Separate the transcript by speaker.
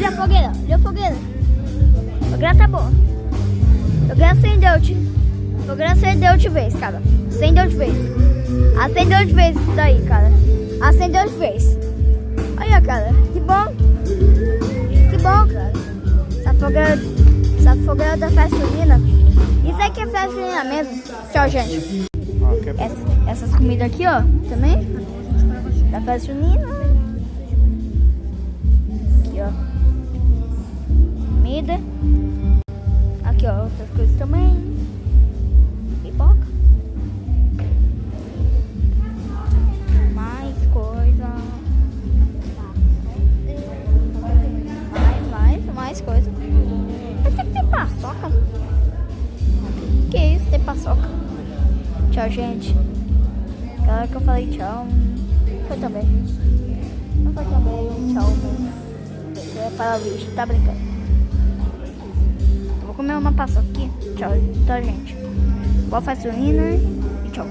Speaker 1: Olha a fogueira, olha a fogueira. A fogueira tá boa. A fogueira acendeu a fogueira acendeu de vez, cara. Acendeu de vez. Acendeu de vez isso daí, cara. Acendeu de vez. Olha, cara, que bom. Que bom, cara. Essa fogueira da festa junina. Isso aqui é festa junina mesmo. Tchau, gente. Essas comidas aqui, ó, também. Da festa junina. Aqui, ó. Comida. Aqui, ó, outras coisas também. Pipoca. Mais coisa. Mais coisa. Mas tem que ter paçoca. Que isso, tem paçoca. Tchau, gente. Aquela que eu falei tchau. Foi também. Não foi também. Tchau mesmo. É para o vídeo, tá brincando. Vou comer uma paçoca aqui. Tchau, gente. Boa festa junina e tchau.